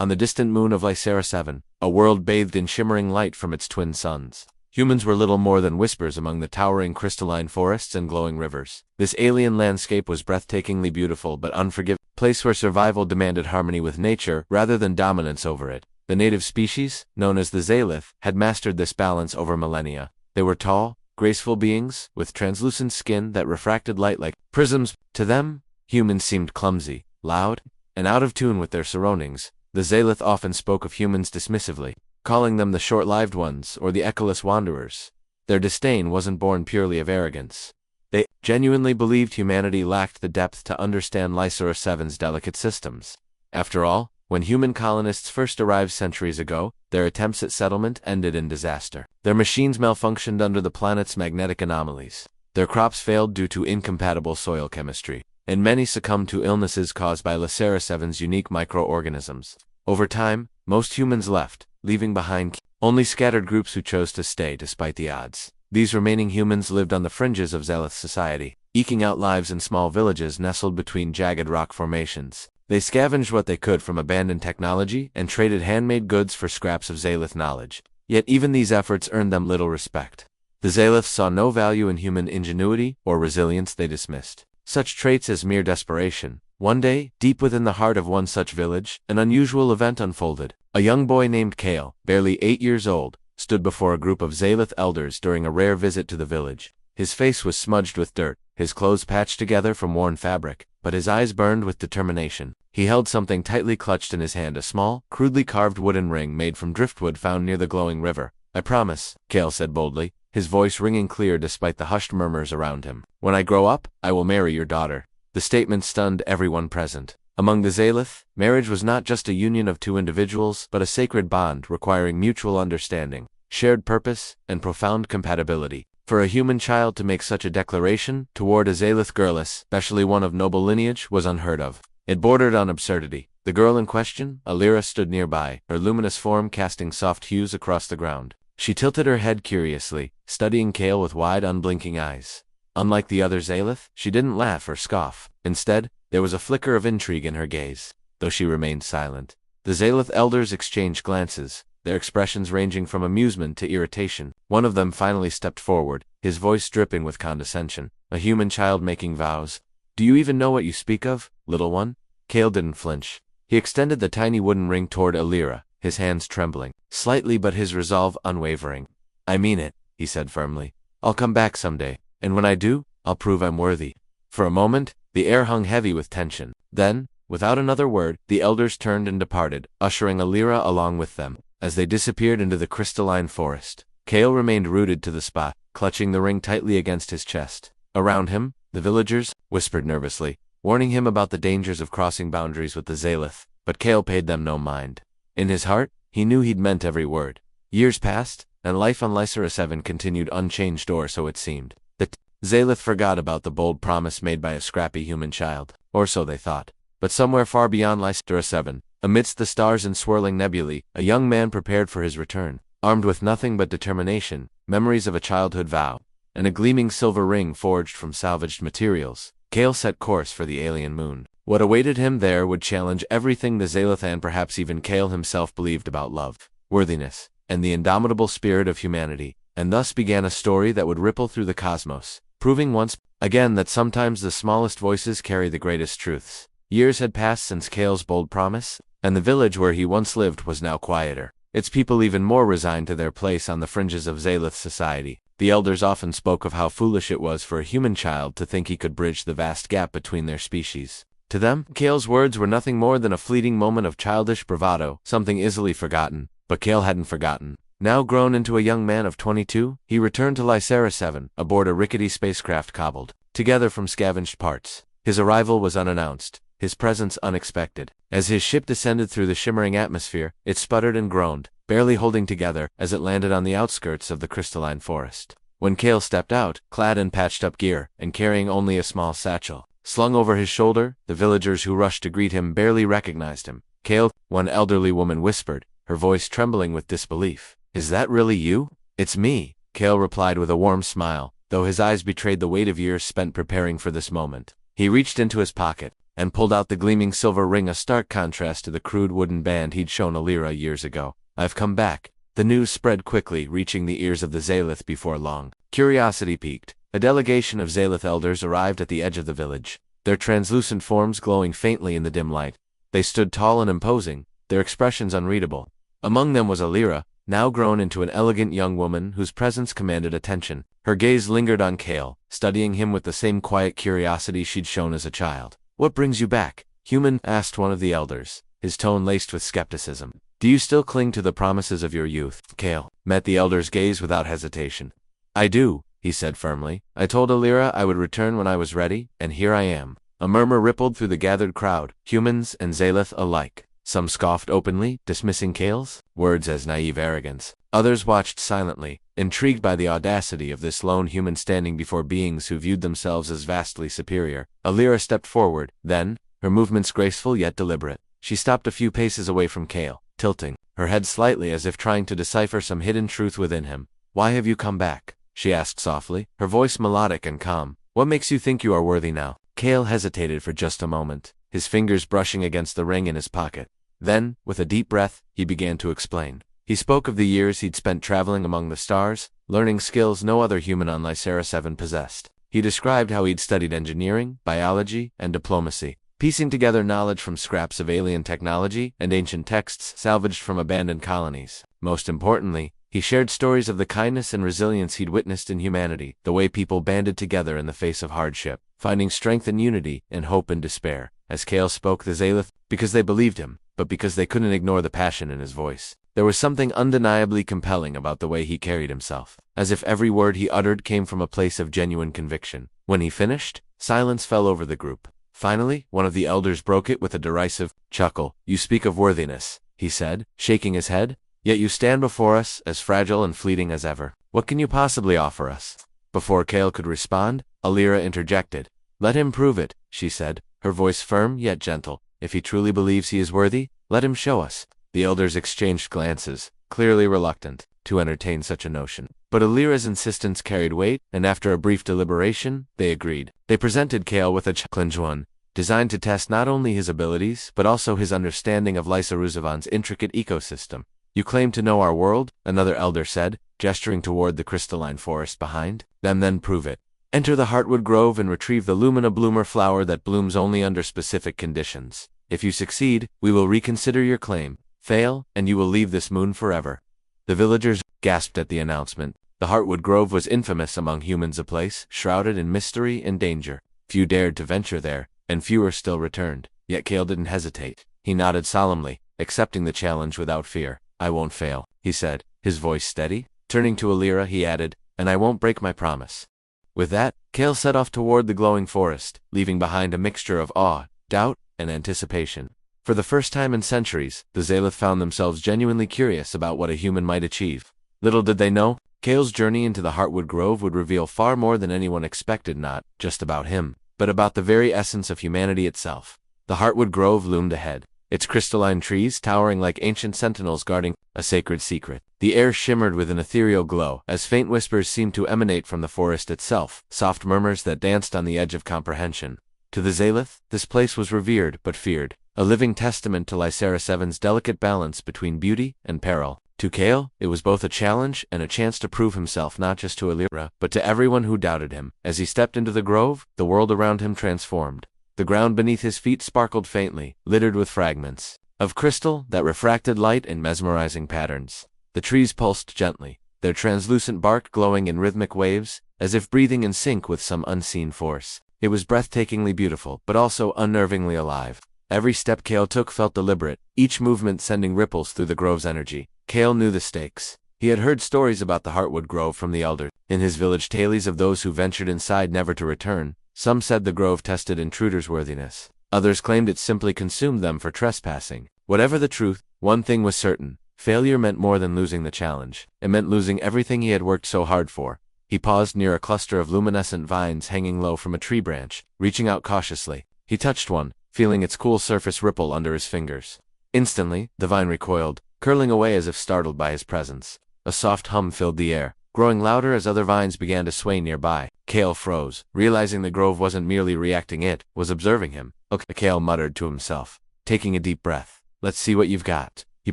on the distant moon of Lycera 7, a world bathed in shimmering light from its twin suns. Humans were little more than whispers among the towering crystalline forests and glowing rivers. This alien landscape was breathtakingly beautiful but unforgiving, a place where survival demanded harmony with nature rather than dominance over it. The native species, known as the Zalith, had mastered this balance over millennia. They were tall, graceful beings, with translucent skin that refracted light like prisms. To them, humans seemed clumsy, loud, and out of tune with their surroundings. The Zalith often spoke of humans dismissively, calling them the short-lived ones or the echoless wanderers. Their disdain wasn't born purely of arrogance. They genuinely believed humanity lacked the depth to understand Lycera 7's delicate systems. After all, when human colonists first arrived centuries ago, their attempts at settlement ended in disaster. Their machines malfunctioned under the planet's magnetic anomalies. Their crops failed due to incompatible soil chemistry, and many succumbed to illnesses caused by Lycera 7's unique microorganisms. Over time, most humans left, leaving behind only scattered groups who chose to stay despite the odds. These remaining humans lived on the fringes of Zalith society, eking out lives in small villages nestled between jagged rock formations. They scavenged what they could from abandoned technology and traded handmade goods for scraps of Zalith knowledge. Yet even these efforts earned them little respect. The Zalith saw no value in human ingenuity or resilience. They dismissed such traits as mere desperation. One day, deep within the heart of one such village, an unusual event unfolded. A young boy named Kale, barely 8 years old, stood before a group of Zalith elders during a rare visit to the village. His face was smudged with dirt, his clothes patched together from worn fabric, but his eyes burned with determination. He held something tightly clutched in his hand, a small, crudely carved wooden ring made from driftwood found near the glowing river. "I promise," Kale said boldly, his voice ringing clear despite the hushed murmurs around him. "When I grow up, I will marry your daughter." The statement stunned everyone present. Among the Zalith, marriage was not just a union of two individuals, but a sacred bond requiring mutual understanding, shared purpose, and profound compatibility. For a human child to make such a declaration toward a Zalith girl, especially one of noble lineage, was unheard of. It bordered on absurdity. The girl in question, Alira, stood nearby, her luminous form casting soft hues across the ground. She tilted her head curiously, studying Kale with wide, unblinking eyes. Unlike the other Zalith, she didn't laugh or scoff. Instead, there was a flicker of intrigue in her gaze, though she remained silent. The Zalith elders exchanged glances, their expressions ranging from amusement to irritation. One of them finally stepped forward, his voice dripping with condescension. "A human child making vows. Do you even know what you speak of, little one?" Kale didn't flinch. He extended the tiny wooden ring toward Alira, his hands trembling slightly but his resolve unwavering. "I mean it," he said firmly. "I'll come back someday, and when I do, I'll prove I'm worthy." For a moment, the air hung heavy with tension. Then, without another word, the elders turned and departed, ushering Alira along with them. As they disappeared into the crystalline forest, Kale remained rooted to the spot, clutching the ring tightly against his chest. Around him, the villagers whispered nervously, warning him about the dangers of crossing boundaries with the Zalith, but Kale paid them no mind. In his heart, he knew he'd meant every word. Years passed, and life on Lycera 7 continued unchanged, or so it seemed. The Zalith forgot about the bold promise made by a scrappy human child, or so they thought. But somewhere far beyond Lycera 7, amidst the stars and swirling nebulae, a young man prepared for his return, armed with nothing but determination, memories of a childhood vow, and a gleaming silver ring forged from salvaged materials. Kale set course for the alien moon. What awaited him there would challenge everything the Zalith and perhaps even Kale himself believed about love, worthiness, and the indomitable spirit of humanity. And thus began a story that would ripple through the cosmos, proving once again that sometimes the smallest voices carry the greatest truths. Years had passed since Kale's bold promise, and the village where he once lived was now quieter, its people even more resigned to their place on the fringes of Zalith society. The elders often spoke of how foolish it was for a human child to think he could bridge the vast gap between their species. To them, Kale's words were nothing more than a fleeting moment of childish bravado, something easily forgotten. But Kale hadn't forgotten. Now grown into a young man of 22, he returned to Lycera 7, aboard a rickety spacecraft cobbled together from scavenged parts. His arrival was unannounced, his presence unexpected. As his ship descended through the shimmering atmosphere, it sputtered and groaned, barely holding together as it landed on the outskirts of the crystalline forest. When Kale stepped out, clad in patched-up gear, and carrying only a small satchel slung over his shoulder, the villagers who rushed to greet him barely recognized him. "Kale," one elderly woman whispered, her voice trembling with disbelief. "Is that really you?" "It's me," Kale replied with a warm smile, though his eyes betrayed the weight of years spent preparing for this moment. He reached into his pocket and pulled out the gleaming silver ring, a stark contrast to the crude wooden band he'd shown Alira years ago. "I've come back." The news spread quickly, reaching the ears of the Zalith before long. Curiosity piqued. A delegation of Zalith elders arrived at the edge of the village, their translucent forms glowing faintly in the dim light. They stood tall and imposing, their expressions unreadable. Among them was Alira, now grown into an elegant young woman whose presence commanded attention. Her gaze lingered on Kale, studying him with the same quiet curiosity she'd shown as a child. "What brings you back, human?" asked one of the elders, his tone laced with skepticism. "Do you still cling to the promises of your youth?" Kale met the elder's gaze without hesitation. "I do," he said firmly. "I told Alira I would return when I was ready, and here I am." A murmur rippled through the gathered crowd, humans and Zalith alike. Some scoffed openly, dismissing Kale's words as naive arrogance. Others watched silently, intrigued by the audacity of this lone human standing before beings who viewed themselves as vastly superior. Alira stepped forward, then, her movements graceful yet deliberate. She stopped a few paces away from Kale, tilting her head slightly as if trying to decipher some hidden truth within him. "Why have you come back?" she asked softly, her voice melodic and calm. "What makes you think you are worthy now?" Kale hesitated for just a moment, his fingers brushing against the ring in his pocket. Then, with a deep breath, he began to explain. He spoke of the years he'd spent traveling among the stars, learning skills no other human on Lycera 7 possessed. He described how he'd studied engineering, biology, and diplomacy, piecing together knowledge from scraps of alien technology and ancient texts salvaged from abandoned colonies. Most importantly, he shared stories of the kindness and resilience he'd witnessed in humanity, the way people banded together in the face of hardship, finding strength in unity and hope in despair. As Kale spoke, the Zalith, because they believed him, but because they couldn't ignore the passion in his voice. There was something undeniably compelling about the way he carried himself, as if every word he uttered came from a place of genuine conviction. When he finished, silence fell over the group. Finally, one of the elders broke it with a derisive chuckle. "You speak of worthiness," he said, shaking his head, "yet you stand before us as fragile and fleeting as ever. What can you possibly offer us?" Before Kale could respond, Alira interjected. "Let him prove it," she said, her voice firm yet gentle. "If he truly believes he is worthy, let him show us." The elders exchanged glances, clearly reluctant to entertain such a notion. But Alira's insistence carried weight, and after a brief deliberation, they agreed. They presented Kale with a challenge designed to test not only his abilities, but also his understanding of Lysaruzavan's intricate ecosystem. "You claim to know our world," another elder said, gesturing toward the crystalline forest behind. Then prove it. Enter the Heartwood Grove and retrieve the Lumina Bloomer flower that blooms only under specific conditions. If you succeed, we will reconsider your claim. Fail, and you will leave this moon forever." The villagers gasped at the announcement. The Heartwood Grove was infamous among humans, a place shrouded in mystery and danger. Few dared to venture there, and fewer still returned. Yet Kale didn't hesitate. He nodded solemnly, accepting the challenge without fear. "I won't fail," he said, his voice steady. Turning to Alira, he added, "And I won't break my promise." With that, Kale set off toward the glowing forest, leaving behind a mixture of awe, doubt, and anticipation. For the first time in centuries, the Zalith found themselves genuinely curious about what a human might achieve. Little did they know, Kale's journey into the Heartwood Grove would reveal far more than anyone expected, not just about him, but about the very essence of humanity itself. The Heartwood Grove loomed ahead, its crystalline trees towering like ancient sentinels guarding a sacred secret. The air shimmered with an ethereal glow, as faint whispers seemed to emanate from the forest itself, soft murmurs that danced on the edge of comprehension. To the Zalith, this place was revered but feared, a living testament to Lycera 7's delicate balance between beauty and peril. To Kale, it was both a challenge and a chance to prove himself not just to Alira, but to everyone who doubted him. As he stepped into the grove, the world around him transformed. The ground beneath his feet sparkled faintly, littered with fragments of crystal that refracted light in mesmerizing patterns. The trees pulsed gently, their translucent bark glowing in rhythmic waves, as if breathing in sync with some unseen force. It was breathtakingly beautiful, but also unnervingly alive. Every step Kale took felt deliberate, each movement sending ripples through the grove's energy. Kale knew the stakes. He had heard stories about the Heartwood Grove from the elders. In his village tales of those who ventured inside never to return, some said the grove tested intruders' worthiness. Others claimed it simply consumed them for trespassing. Whatever the truth, one thing was certain. Failure meant more than losing the challenge. It meant losing everything he had worked so hard for. He paused near a cluster of luminescent vines hanging low from a tree branch, reaching out cautiously. He touched one, feeling its cool surface ripple under his fingers. Instantly, the vine recoiled, curling away as if startled by his presence. A soft hum filled the air, growing louder as other vines began to sway nearby. Kale froze, realizing the grove wasn't merely reacting, it was observing him. Okay, Kale muttered to himself, taking a deep breath. Let's see what you've got. He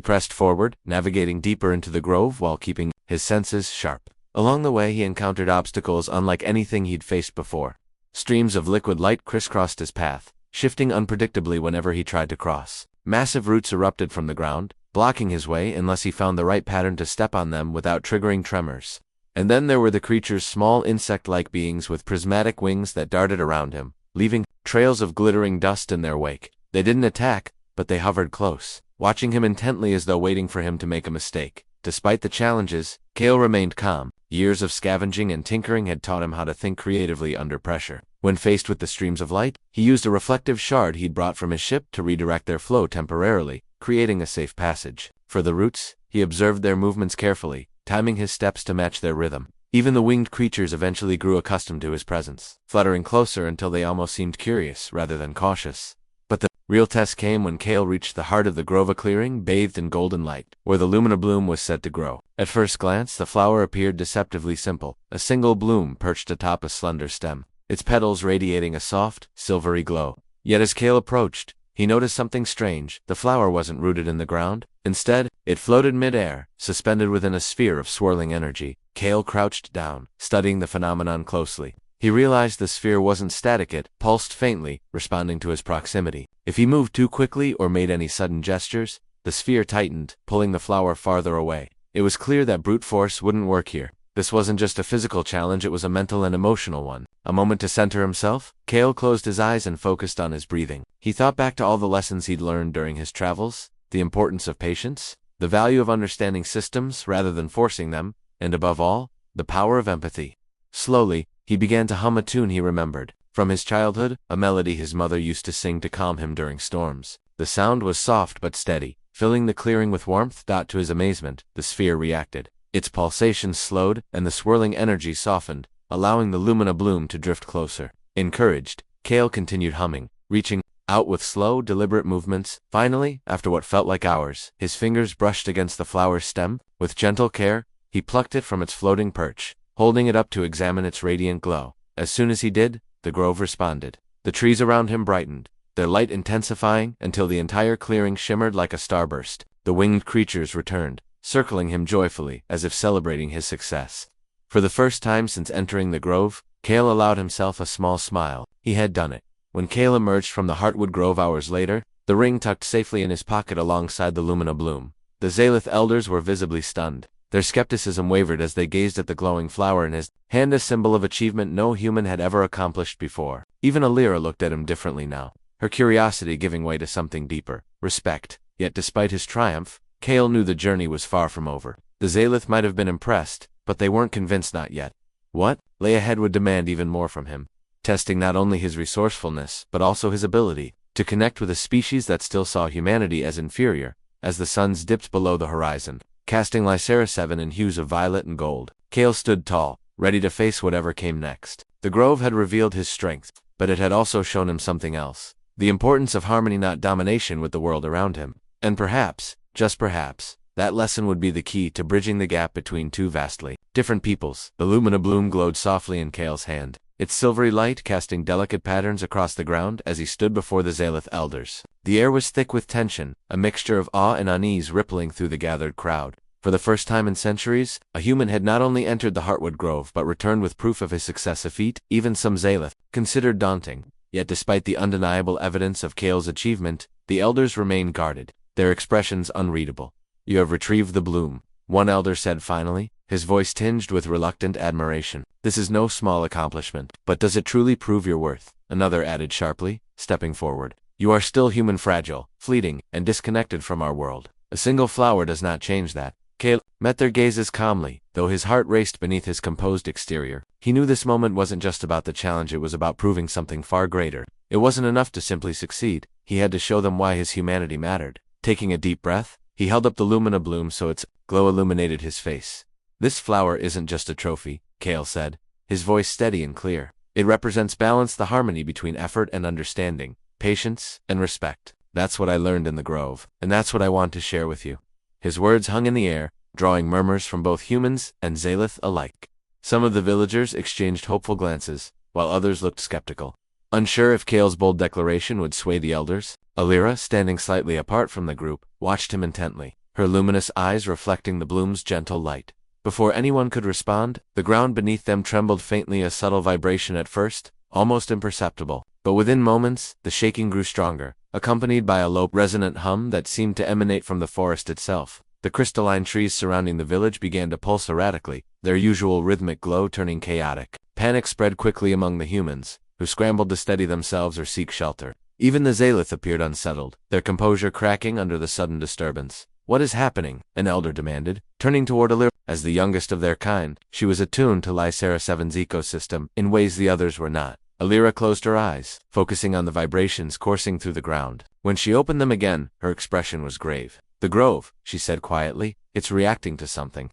pressed forward, navigating deeper into the grove while keeping his senses sharp. Along the way he encountered obstacles unlike anything he'd faced before. Streams of liquid light crisscrossed his path, shifting unpredictably whenever he tried to cross. Massive roots erupted from the ground, blocking his way unless he found the right pattern to step on them without triggering tremors. And then there were the creatures, small insect-like beings with prismatic wings that darted around him, leaving trails of glittering dust in their wake. They didn't attack, but they hovered close, watching him intently as though waiting for him to make a mistake. Despite the challenges, Kale remained calm. Years of scavenging and tinkering had taught him how to think creatively under pressure. When faced with the streams of light, he used a reflective shard he'd brought from his ship to redirect their flow temporarily, creating a safe passage. For the roots, he observed their movements carefully, timing his steps to match their rhythm. Even the winged creatures eventually grew accustomed to his presence, fluttering closer until they almost seemed curious rather than cautious. But the real test came when Kale reached the heart of the grove, a clearing bathed in golden light, where the lumina bloom was said to grow. At first glance, the flower appeared deceptively simple, a single bloom perched atop a slender stem, its petals radiating a soft, silvery glow. Yet as Kale approached, he noticed something strange. The flower wasn't rooted in the ground. Instead, it floated mid-air, suspended within a sphere of swirling energy. Kale crouched down, studying the phenomenon closely. He realized the sphere wasn't static, it pulsed faintly, responding to his proximity. If he moved too quickly or made any sudden gestures, the sphere tightened, pulling the flower farther away. It was clear that brute force wouldn't work here. This wasn't just a physical challenge, it was a mental and emotional one. A moment to center himself, Kale closed his eyes and focused on his breathing. He thought back to all the lessons he'd learned during his travels, the importance of patience, the value of understanding systems rather than forcing them, and above all, the power of empathy. Slowly, he began to hum a tune he remembered from his childhood, a melody his mother used to sing to calm him during storms. The sound was soft but steady, filling the clearing with warmth. To his amazement, the sphere reacted. Its pulsations slowed, and the swirling energy softened, allowing the lumina bloom to drift closer. Encouraged, Kale continued humming, reaching out with slow, deliberate movements. Finally, after what felt like hours, his fingers brushed against the flower's stem. With gentle care, he plucked it from its floating perch, holding it up to examine its radiant glow. As soon as he did, the grove responded. The trees around him brightened, their light intensifying until the entire clearing shimmered like a starburst. The winged creatures returned, circling him joyfully as if celebrating his success. For the first time since entering the grove, Kale allowed himself a small smile. He had done it. When Kale emerged from the Heartwood Grove hours later, the ring tucked safely in his pocket alongside the lumina bloom, the Zalith elders were visibly stunned. Their skepticism wavered as they gazed at the glowing flower in his hand, a symbol of achievement no human had ever accomplished before. Even Alira looked at him differently now, her curiosity giving way to something deeper, respect. Yet despite his triumph, Kale knew the journey was far from over. The Zalith might have been impressed, but they weren't convinced, not yet. What lay ahead would demand even more from him, testing not only his resourcefulness, but also his ability to connect with a species that still saw humanity as inferior. As the suns dipped below the horizon, casting Lycera-7 in hues of violet and gold, Kale stood tall, ready to face whatever came next. The grove had revealed his strength, but it had also shown him something else. The importance of harmony, not domination, with the world around him. And perhaps, just perhaps, that lesson would be the key to bridging the gap between two vastly different peoples. The lumina bloom glowed softly in Kale's hand, its silvery light casting delicate patterns across the ground as he stood before the Zalith elders. The air was thick with tension, a mixture of awe and unease rippling through the gathered crowd. For the first time in centuries, a human had not only entered the Heartwood Grove but returned with proof of his success, a feat even some Zalith considered daunting. Yet despite the undeniable evidence of Kale's achievement, the elders remained guarded, their expressions unreadable. "You have retrieved the bloom," one elder said finally, his voice tinged with reluctant admiration. "This is no small accomplishment, but does it truly prove your worth?" Another added sharply, stepping forward. "You are still human, fragile, fleeting, and disconnected from our world. A single flower does not change that." Kale met their gazes calmly, though his heart raced beneath his composed exterior. He knew this moment wasn't just about the challenge, it was about proving something far greater. It wasn't enough to simply succeed, he had to show them why his humanity mattered. Taking a deep breath, he held up the lumina bloom so its glow illuminated his face. "This flower isn't just a trophy," Kale said, his voice steady and clear. "It represents balance, the harmony between effort and understanding, patience and respect. That's what I learned in the grove, and that's what I want to share with you." His words hung in the air, drawing murmurs from both humans and Zalith alike. Some of the villagers exchanged hopeful glances, while others looked skeptical. Unsure if Kale's bold declaration would sway the elders, Alira, standing slightly apart from the group, watched him intently, her luminous eyes reflecting the bloom's gentle light. Before anyone could respond, the ground beneath them trembled faintly, a subtle vibration at first, almost imperceptible. But within moments, the shaking grew stronger, accompanied by a low, resonant hum that seemed to emanate from the forest itself. The crystalline trees surrounding the village began to pulse erratically, their usual rhythmic glow turning chaotic. Panic spread quickly among the humans, who scrambled to steady themselves or seek shelter. Even the Zalith appeared unsettled, their composure cracking under the sudden disturbance. "What is happening?" an elder demanded, turning toward Alira. As the youngest of their kind, she was attuned to Lycera 7's ecosystem in ways the others were not. Alira closed her eyes, focusing on the vibrations coursing through the ground. When she opened them again, her expression was grave. "The grove," she said quietly, "it's reacting to something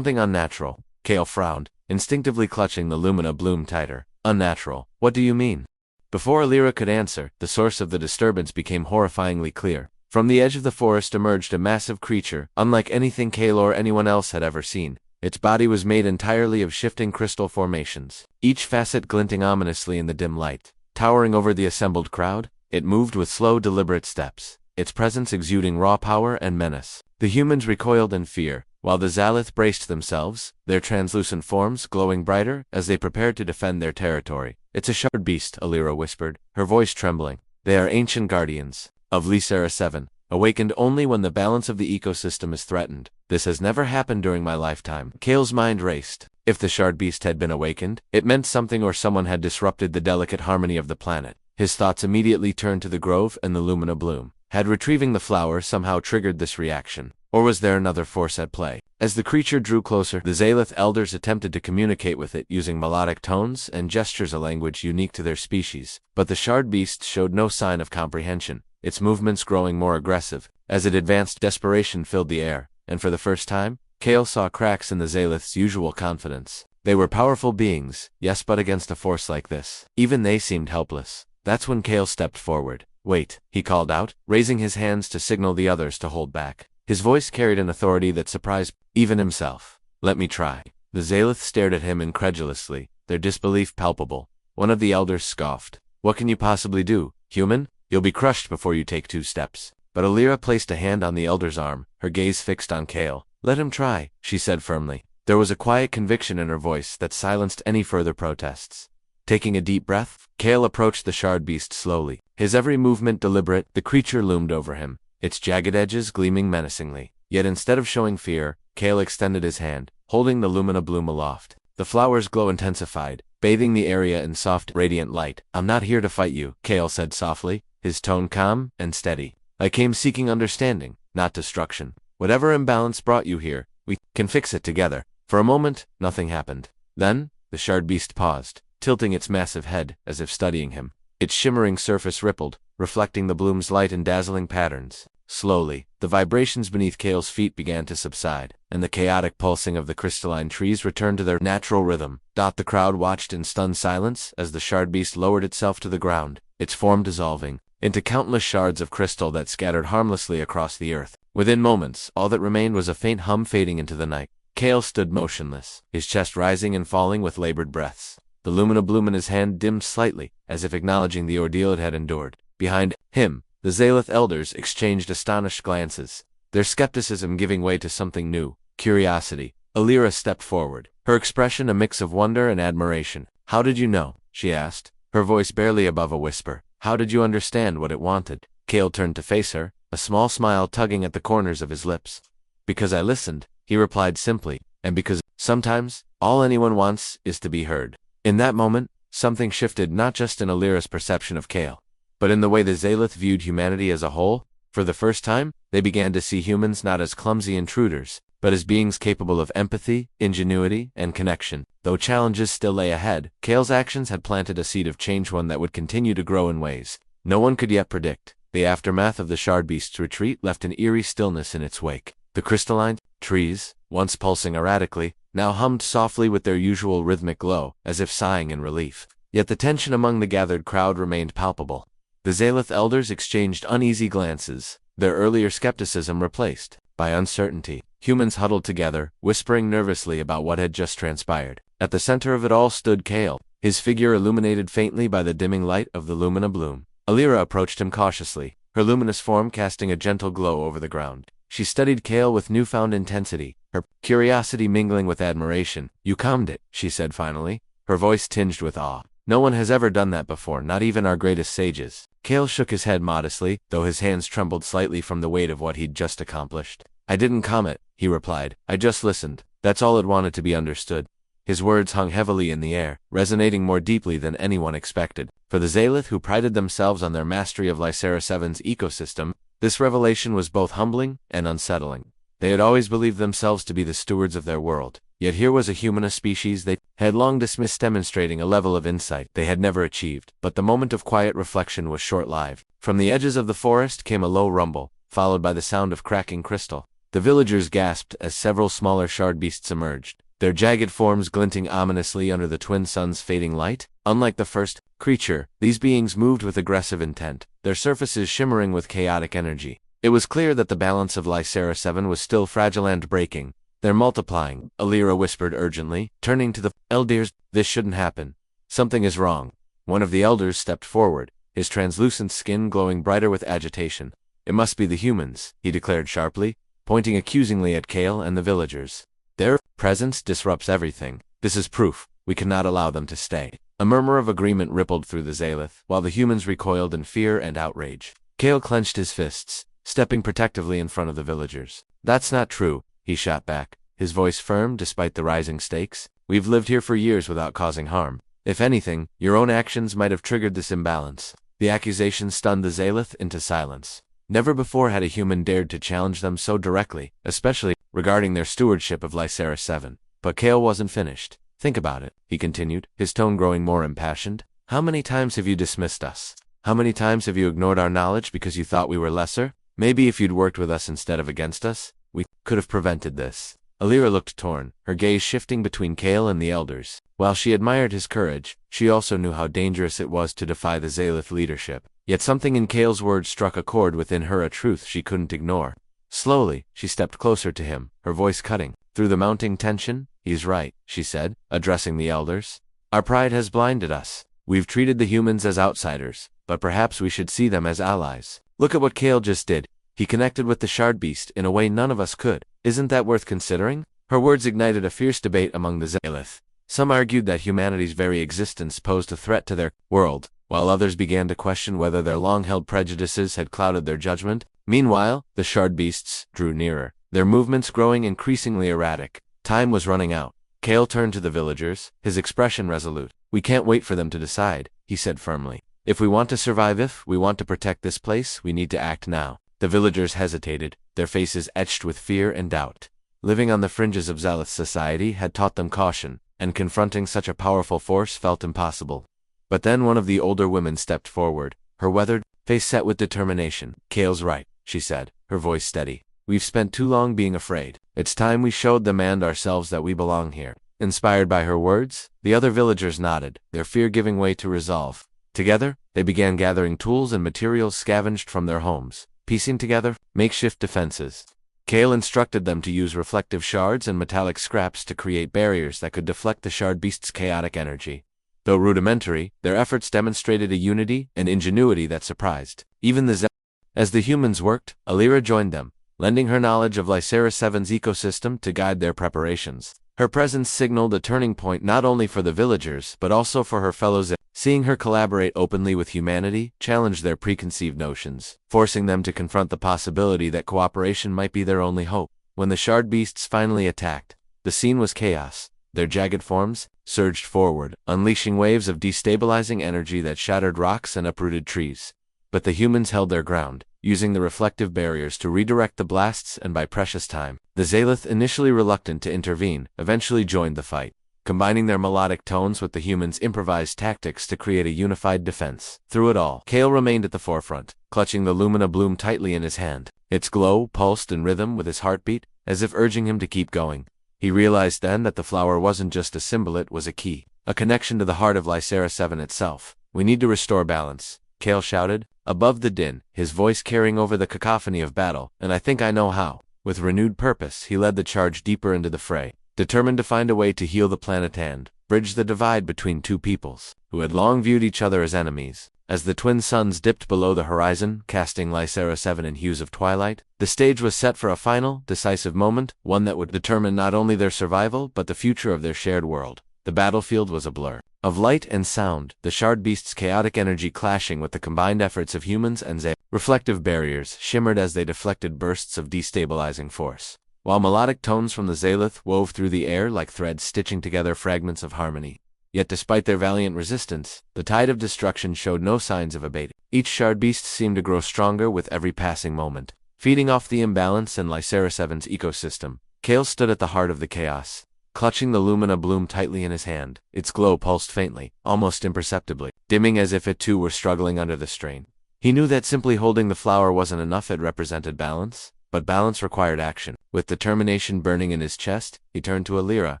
unnatural." Kale frowned, instinctively clutching the lumina bloom tighter. "Unnatural? What do you mean?" Before Alira could answer, the source of the disturbance became horrifyingly clear. From the edge of the forest emerged a massive creature, unlike anything Kale or anyone else had ever seen. Its body was made entirely of shifting crystal formations, each facet glinting ominously in the dim light. Towering over the assembled crowd, it moved with slow, deliberate steps, its presence exuding raw power and menace. The humans recoiled in fear, while the Zalith braced themselves, their translucent forms glowing brighter as they prepared to defend their territory. "It's a shard beast," Alira whispered, her voice trembling. "They are ancient guardians of Lycera 7, awakened only when the balance of the ecosystem is threatened. This has never happened during my lifetime." Kale's mind raced. If the shard beast had been awakened, it meant something or someone had disrupted the delicate harmony of the planet. His thoughts immediately turned to the grove and the lumina bloom. Had retrieving the flower somehow triggered this reaction? Or was there another force at play? As the creature drew closer, the Zalith elders attempted to communicate with it using melodic tones and gestures, a language unique to their species. But the shard beast showed no sign of comprehension, its movements growing more aggressive. As it advanced, desperation filled the air, and for the first time, Kale saw cracks in the Zalith's usual confidence. They were powerful beings, yes, but against a force like this, even they seemed helpless. That's when Kale stepped forward. "Wait," he called out, raising his hands to signal the others to hold back. His voice carried an authority that surprised even himself. "Let me try." The Zalith stared at him incredulously, their disbelief palpable. One of the elders scoffed. "What can you possibly do, human? You'll be crushed before you take 2 steps. But Alira placed a hand on the elder's arm, her gaze fixed on Kale. "Let him try," she said firmly. There was a quiet conviction in her voice that silenced any further protests. Taking a deep breath, Kale approached the shard beast slowly. His every movement deliberate, the creature loomed over him, its jagged edges gleaming menacingly. Yet instead of showing fear, Kale extended his hand, holding the lumina bloom aloft. The flower's glow intensified, bathing the area in soft, radiant light. "I'm not here to fight you," Kale said softly, his tone calm and steady. "I came seeking understanding, not destruction. Whatever imbalance brought you here, we can fix it together." For a moment, nothing happened. Then, the shard beast paused, tilting its massive head as if studying him. Its shimmering surface rippled, reflecting the bloom's light in dazzling patterns. Slowly, the vibrations beneath Kale's feet began to subside, and the chaotic pulsing of the crystalline trees returned to their natural rhythm. The crowd watched in stunned silence as the shard beast lowered itself to the ground, its form dissolving into countless shards of crystal that scattered harmlessly across the earth. Within moments, all that remained was a faint hum fading into the night. Kale stood motionless, his chest rising and falling with labored breaths. The lumina bloom in his hand dimmed slightly, as if acknowledging the ordeal it had endured. Behind him, the Zalith elders exchanged astonished glances, their skepticism giving way to something new, curiosity. Alira stepped forward, her expression a mix of wonder and admiration. "How did you know?" she asked, her voice barely above a whisper. "How did you understand what it wanted?" Kale turned to face her, a small smile tugging at the corners of his lips. "Because I listened," he replied simply, "and because, sometimes, all anyone wants is to be heard." In that moment, something shifted not just in Alira's perception of Kale, but in the way the Zalith viewed humanity as a whole. For the first time, they began to see humans not as clumsy intruders, but as beings capable of empathy, ingenuity, and connection. Though challenges still lay ahead, Kale's actions had planted a seed of change, one that would continue to grow in ways no one could yet predict. The aftermath of the shard beast's retreat left an eerie stillness in its wake. The crystalline trees, once pulsing erratically, now hummed softly with their usual rhythmic glow, as if sighing in relief. Yet the tension among the gathered crowd remained palpable. The Zalith elders exchanged uneasy glances, their earlier skepticism replaced by uncertainty. Humans huddled together, whispering nervously about what had just transpired. At the center of it all stood Kale, his figure illuminated faintly by the dimming light of the lumina bloom. Alira approached him cautiously, her luminous form casting a gentle glow over the ground. She studied Kale with newfound intensity, her curiosity mingling with admiration. "You calmed it," she said finally, her voice tinged with awe. "No one has ever done that before, not even our greatest sages." Kale shook his head modestly, though his hands trembled slightly from the weight of what he'd just accomplished. "I didn't calm it," he replied. "I just listened. That's all it wanted to be understood." His words hung heavily in the air, resonating more deeply than anyone expected. For the Zalith, who prided themselves on their mastery of Lycera 7's ecosystem, this revelation was both humbling and unsettling. They had always believed themselves to be the stewards of their world, yet here was a humanist species they had long dismissed, demonstrating a level of insight they had never achieved. But the moment of quiet reflection was short-lived. From the edges of the forest came a low rumble, followed by the sound of cracking crystal. The villagers gasped as several smaller shard beasts emerged, their jagged forms glinting ominously under the twin suns' fading light. Unlike the first creature, these beings moved with aggressive intent, their surfaces shimmering with chaotic energy. It was clear that the balance of Lycera 7 was still fragile and breaking. "They're multiplying," Alira whispered urgently, turning to the elders. "This shouldn't happen. Something is wrong." One of the elders stepped forward, his translucent skin glowing brighter with agitation. "It must be the humans," he declared sharply, pointing accusingly at Kale and the villagers. "Their presence disrupts everything. This is proof. We cannot allow them to stay." A murmur of agreement rippled through the Zalith, while the humans recoiled in fear and outrage. Kale clenched his fists, stepping protectively in front of the villagers. "That's not true," he shot back, his voice firm despite the rising stakes. "We've lived here for years without causing harm. If anything, your own actions might have triggered this imbalance." The accusation stunned the Zalith into silence. Never before had a human dared to challenge them so directly, especially regarding their stewardship of Lycera 7. But Kale wasn't finished. "Think about it," he continued, his tone growing more impassioned. "How many times have you dismissed us? How many times have you ignored our knowledge because you thought we were lesser? Maybe if you'd worked with us instead of against us, we could have prevented this." Alira looked torn, her gaze shifting between Kale and the elders. While she admired his courage, she also knew how dangerous it was to defy the Zalith leadership. Yet something in Kale's words struck a chord within her, a truth she couldn't ignore. Slowly, she stepped closer to him, her voice cutting through the mounting tension. "He's right," she said, addressing the elders. "Our pride has blinded us. We've treated the humans as outsiders, but perhaps we should see them as allies. Look at what Kale just did. He connected with the shard beast in a way none of us could. Isn't that worth considering?" Her words ignited a fierce debate among the Zalith. Some argued that humanity's very existence posed a threat to their world, while others began to question whether their long-held prejudices had clouded their judgment. Meanwhile, the shard beasts drew nearer, their movements growing increasingly erratic. Time was running out. Kale turned to the villagers, his expression resolute. "We can't wait for them to decide," he said firmly. "If we want to survive, if we want to protect this place, we need to act now." The villagers hesitated, their faces etched with fear and doubt. Living on the fringes of Zalith society had taught them caution, and confronting such a powerful force felt impossible. But then one of the older women stepped forward, her weathered face set with determination. "Kale's right," she said, her voice steady. "We've spent too long being afraid. It's time we showed them and ourselves that we belong here." Inspired by her words, the other villagers nodded, their fear giving way to resolve. Together, they began gathering tools and materials scavenged from their homes, piecing together makeshift defenses. Kale instructed them to use reflective shards and metallic scraps to create barriers that could deflect the shard beast's chaotic energy. Though rudimentary, their efforts demonstrated a unity and ingenuity that surprised even the Zalith. As the humans worked, Alira joined them, lending her knowledge of Lycera 7's ecosystem to guide their preparations. Her presence signaled a turning point not only for the villagers but also for her fellows. Seeing her collaborate openly with humanity challenged their preconceived notions, forcing them to confront the possibility that cooperation might be their only hope. When the shard beasts finally attacked, the scene was chaos. Their jagged forms surged forward, unleashing waves of destabilizing energy that shattered rocks and uprooted trees. But the humans held their ground, using the reflective barriers to redirect the blasts, and by precious time, the Zalith, initially reluctant to intervene, eventually joined the fight, combining their melodic tones with the humans' improvised tactics to create a unified defense. Through it all, Kale remained at the forefront, clutching the lumina bloom tightly in his hand. Its glow pulsed in rhythm with his heartbeat, as if urging him to keep going. He realized then that the flower wasn't just a symbol, it was a key, a connection to the heart of Lycera 7 itself. "We need to restore balance," Kale shouted, above the din, his voice carrying over the cacophony of battle, "and I think I know how." With renewed purpose, he led the charge deeper into the fray, determined to find a way to heal the planet and bridge the divide between two peoples who had long viewed each other as enemies. As the twin suns dipped below the horizon, casting Lycera 7 in hues of twilight, the stage was set for a final, decisive moment, one that would determine not only their survival but the future of their shared world. The battlefield was a blur of light and sound, the shard beasts' chaotic energy clashing with the combined efforts of humans and Zay. Reflective barriers shimmered as they deflected bursts of destabilizing force, while melodic tones from the Zalith wove through the air like threads stitching together fragments of harmony. Yet despite their valiant resistance, the tide of destruction showed no signs of abating. Each shard beast seemed to grow stronger with every passing moment, feeding off the imbalance in Lycera 7's ecosystem. Kale stood at the heart of the chaos, clutching the lumina bloom tightly in his hand. Its glow pulsed faintly, almost imperceptibly, dimming as if it too were struggling under the strain. He knew that simply holding the flower wasn't enough. It represented balance, but balance required action. With determination burning in his chest, he turned to Alira,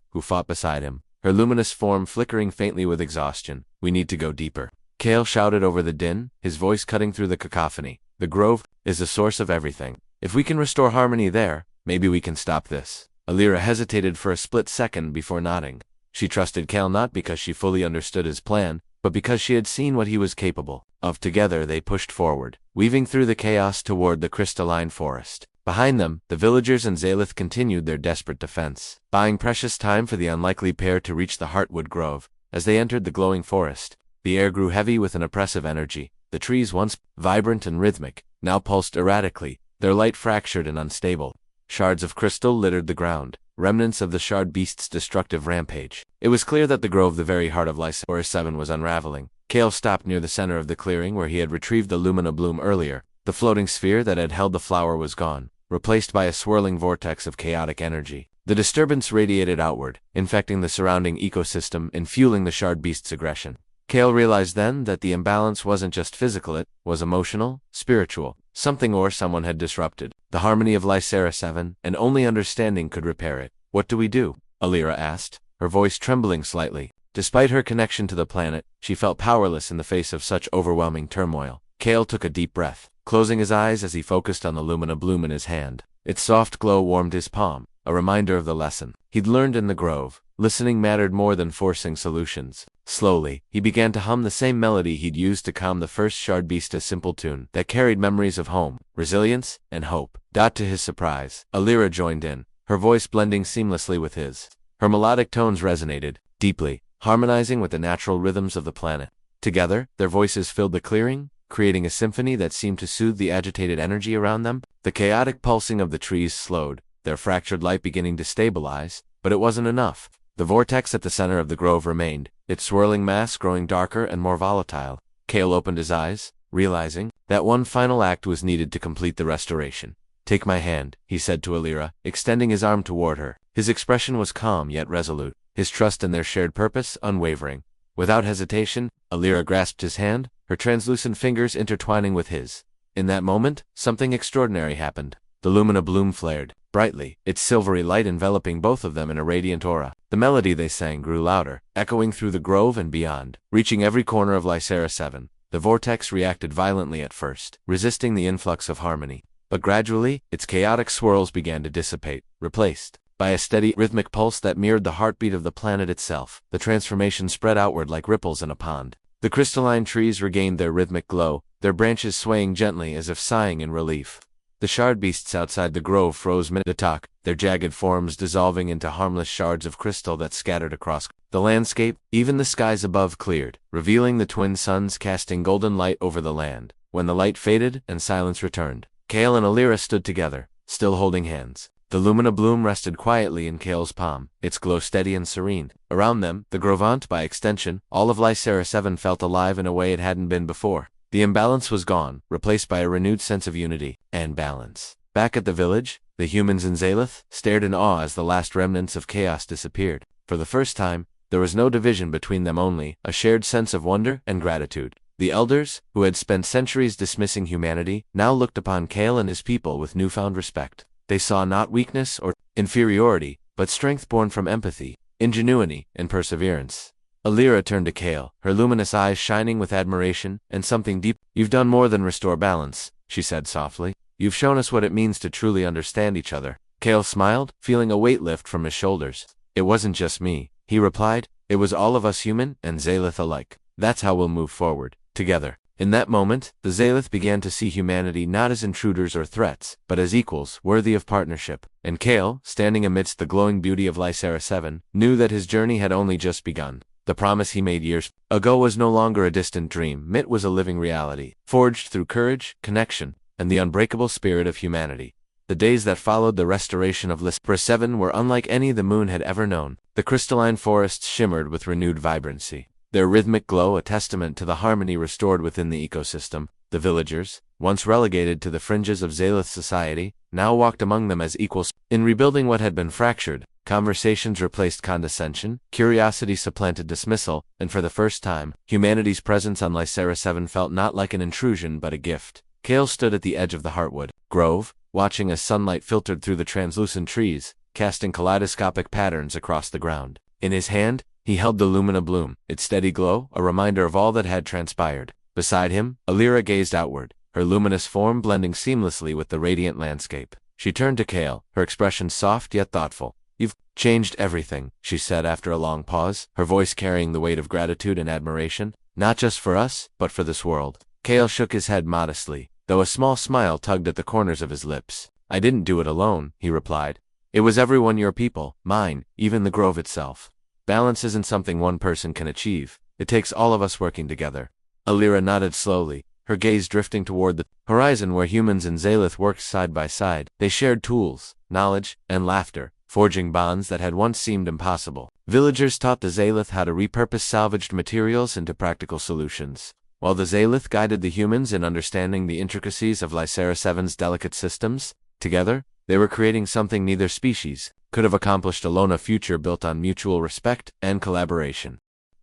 who fought beside him, her luminous form flickering faintly with exhaustion. "We need to go deeper," Kale shouted over the din, his voice cutting through the cacophony. "The grove is the source of everything. If we can restore harmony there, maybe we can stop this." Alira hesitated for a split second before nodding. She trusted Kale not because she fully understood his plan, but because she had seen what he was capable of. Together they pushed forward, weaving through the chaos toward the crystalline forest. Behind them, the villagers and Zalith continued their desperate defense, buying precious time for the unlikely pair to reach the Heartwood Grove. As they entered the glowing forest, the air grew heavy with an oppressive energy. The trees, once vibrant and rhythmic, now pulsed erratically, their light fractured and unstable. Shards of crystal littered the ground, remnants of the shard beast's destructive rampage. It was clear that the grove, the very heart of Lycera 7, was unraveling. Kale stopped near the center of the clearing where he had retrieved the lumina bloom earlier. The floating sphere that had held the flower was gone, replaced by a swirling vortex of chaotic energy. The disturbance radiated outward, infecting the surrounding ecosystem and fueling the shard beast's aggression. Kale realized then that the imbalance wasn't just physical, it was emotional, spiritual. Something or someone had disrupted the harmony of Lycera 7, and only understanding could repair it. "What do we do?" Alira asked, her voice trembling slightly. Despite her connection to the planet, she felt powerless in the face of such overwhelming turmoil. Kale took a deep breath, closing his eyes as he focused on the lumina bloom in his hand. Its soft glow warmed his palm, a reminder of the lesson he'd learned in the grove. Listening mattered more than forcing solutions. Slowly, he began to hum the same melody he'd used to calm the first shard beast, a simple tune that carried memories of home, resilience, and hope. To his surprise, Alira joined in, her voice blending seamlessly with his. Her melodic tones resonated deeply, harmonizing with the natural rhythms of the planet. Together, their voices filled the clearing, creating a symphony that seemed to soothe the agitated energy around them. The chaotic pulsing of the trees slowed, their fractured light beginning to stabilize, but it wasn't enough. The vortex at the center of the grove remained, its swirling mass growing darker and more volatile. Kale opened his eyes, realizing that one final act was needed to complete the restoration. "Take my hand," he said to Alira, extending his arm toward her. His expression was calm yet resolute, his trust in their shared purpose unwavering. Without hesitation, Alira grasped his hand, her translucent fingers intertwining with his. In that moment, something extraordinary happened. The lumina bloom flared brightly, its silvery light enveloping both of them in a radiant aura. The melody they sang grew louder, echoing through the grove and beyond, reaching every corner of Lycera 7. The vortex reacted violently at first, resisting the influx of harmony. But gradually, its chaotic swirls began to dissipate, replaced by a steady, rhythmic pulse that mirrored the heartbeat of the planet itself. The transformation spread outward like ripples in a pond. The crystalline trees regained their rhythmic glow, their branches swaying gently as if sighing in relief. The shard beasts outside the grove froze mid-attack, their jagged forms dissolving into harmless shards of crystal that scattered across the landscape. Even the skies above cleared, revealing the twin suns casting golden light over the land. When the light faded and silence returned, Kale and Alira stood together, still holding hands. The lumina bloom rested quietly in Kale's palm, its glow steady and serene. Around them, the Grovant, by extension, all of Lycera 7 felt alive in a way it hadn't been before. The imbalance was gone, replaced by a renewed sense of unity and balance. Back at the village, the humans in Zalith stared in awe as the last remnants of chaos disappeared. For the first time, there was no division between them, only a shared sense of wonder and gratitude. The elders, who had spent centuries dismissing humanity, now looked upon Kale and his people with newfound respect. They saw not weakness or inferiority, but strength born from empathy, ingenuity, and perseverance. Alira turned to Kale, her luminous eyes shining with admiration and something deep. "You've done more than restore balance," she said softly. You've shown us what it means to truly understand each other. Kale smiled, feeling a weight lift from his shoulders. It wasn't just me, he replied. It was all of us, human and Zalith alike. That's how we'll move forward, together. In that moment, the Zalith began to see humanity not as intruders or threats, but as equals, worthy of partnership. And Kale, standing amidst the glowing beauty of Lycera 7, knew that his journey had only just begun. The promise he made years ago was no longer a distant dream. It was a living reality, forged through courage, connection, and the unbreakable spirit of humanity. The days that followed the restoration of Lycera 7 were unlike any the moon had ever known. The crystalline forests shimmered with renewed vibrancy, their rhythmic glow a testament to the harmony restored within the ecosystem. The villagers, once relegated to the fringes of Zalith society, now walked among them as equals. In rebuilding what had been fractured, conversations replaced condescension, curiosity supplanted dismissal, and for the first time, humanity's presence on Lycera 7 felt not like an intrusion but a gift. Kale stood at the edge of the Heartwood Grove, watching as sunlight filtered through the translucent trees, casting kaleidoscopic patterns across the ground. In his hand, he held the Lumina Bloom, its steady glow, a reminder of all that had transpired. Beside him, Alira gazed outward, her luminous form blending seamlessly with the radiant landscape. She turned to Kale, her expression soft yet thoughtful. "You've changed everything," she said after a long pause, her voice carrying the weight of gratitude and admiration. "Not just for us, but for this world." Kale shook his head modestly, though a small smile tugged at the corners of his lips. "I didn't do it alone," he replied. "It was everyone, your people, mine, even the grove itself. Balance isn't something one person can achieve. It takes all of us working together." Alira nodded slowly, her gaze drifting toward the horizon where humans and Zalith worked side by side. They shared tools, knowledge, and laughter, forging bonds that had once seemed impossible. Villagers taught the Zalith how to repurpose salvaged materials into practical solutions, while the Zalith guided the humans in understanding the intricacies of Lycera 7's delicate systems. Together, they were creating something neither species could have accomplished alone, a future built on mutual respect and collaboration.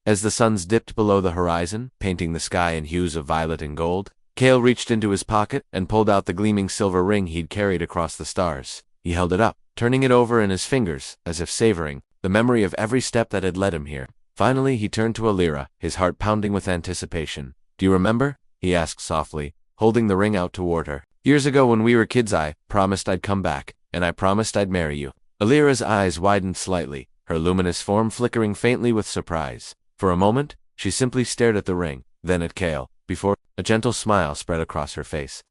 As the suns dipped below the horizon, painting the sky in hues of violet and gold, Kale reached into his pocket and pulled out the gleaming silver ring he'd carried across the stars. He held it up, turning it over in his fingers, as if savoring the memory of every step that had led him here. Finally, he turned to Alira, his heart pounding with anticipation. "Do you remember?" he asked softly, holding the ring out toward her. "Years ago when we were kids, I promised I'd come back, and I promised I'd marry you." Alira's eyes widened slightly, her luminous form flickering faintly with surprise. For a moment, she simply stared at the ring, then at Kale, before a gentle smile spread across her face.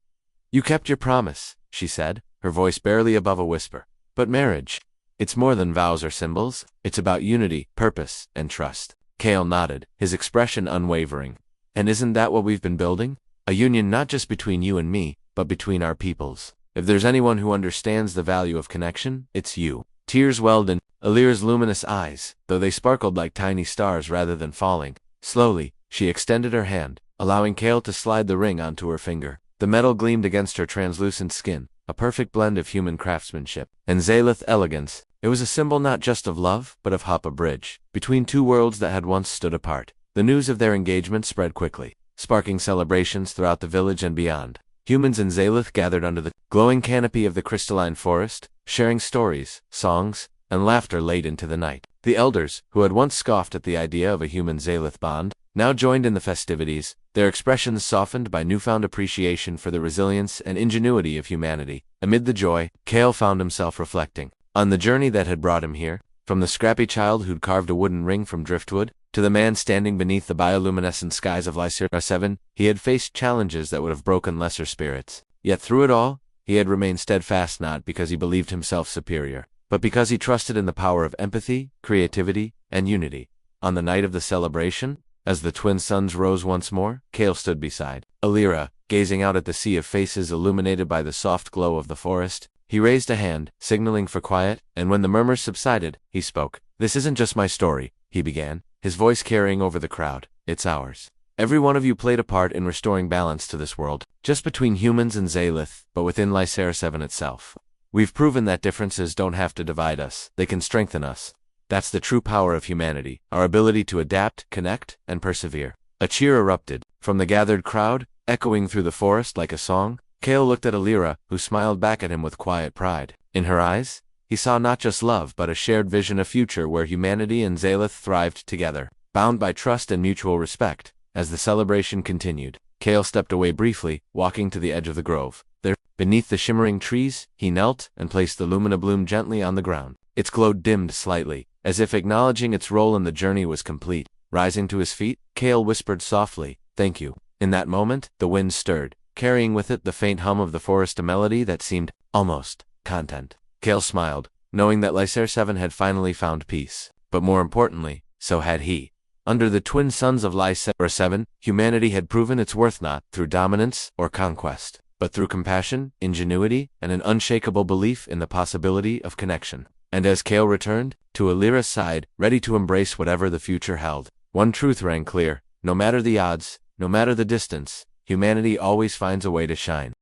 "You kept your promise," she said, her voice barely above a whisper. "But marriage, it's more than vows or symbols. It's about unity, purpose, and trust." Kale nodded, his expression unwavering. "And isn't that what we've been building? A union not just between you and me, but between our peoples. If there's anyone who understands the value of connection, it's you." Tears welled in Alira's luminous eyes, though they sparkled like tiny stars rather than falling. Slowly, she extended her hand, allowing Kale to slide the ring onto her finger. The metal gleamed against her translucent skin, a perfect blend of human craftsmanship and Zalith elegance. It was a symbol not just of love, but of hope, a bridge between two worlds that had once stood apart. The news of their engagement spread quickly, sparking celebrations throughout the village and beyond. Humans and Zalith gathered under the glowing canopy of the crystalline forest, sharing stories, songs, and laughter late into the night. The elders, who had once scoffed at the idea of a human-Zalith bond, now joined in the festivities, their expressions softened by newfound appreciation for the resilience and ingenuity of humanity. Amid the joy, Kale found himself reflecting on the journey that had brought him here, from the scrappy child who'd carved a wooden ring from driftwood, to the man standing beneath the bioluminescent skies of Lycera 7. He had faced challenges that would have broken lesser spirits. Yet through it all, he had remained steadfast, not because he believed himself superior, but because he trusted in the power of empathy, creativity, and unity. On the night of the celebration, as the twin suns rose once more, Kale stood beside Alira, gazing out at the sea of faces illuminated by the soft glow of the forest. He raised a hand, signaling for quiet, and when the murmurs subsided, he spoke. "This isn't just my story," he began, his voice carrying over the crowd. "It's ours. Every one of you played a part in restoring balance to this world, just between humans and Zalith, but within Lycera 7 itself. We've proven that differences don't have to divide us, they can strengthen us. That's the true power of humanity, our ability to adapt, connect, and persevere." A cheer erupted from the gathered crowd, echoing through the forest like a song. Kale looked at Alira, who smiled back at him with quiet pride. In her eyes, he saw not just love but a shared vision of future where humanity and Zalith thrived together, bound by trust and mutual respect. As the celebration continued, Kale stepped away briefly, walking to the edge of the grove. Their Beneath the shimmering trees, he knelt and placed the lumina bloom gently on the ground. Its glow dimmed slightly, as if acknowledging its role in the journey was complete. Rising to his feet, Kale whispered softly, "Thank you." In that moment, the wind stirred, carrying with it the faint hum of the forest, a melody that seemed almost content. Kale smiled, knowing that Lysair 7 had finally found peace. But more importantly, so had he. Under the twin suns of Lysair 7, humanity had proven its worth not through dominance or conquest, but through compassion, ingenuity, and an unshakable belief in the possibility of connection. And as Kale returned to Alira's side, ready to embrace whatever the future held, one truth rang clear: no matter the odds, no matter the distance, humanity always finds a way to shine.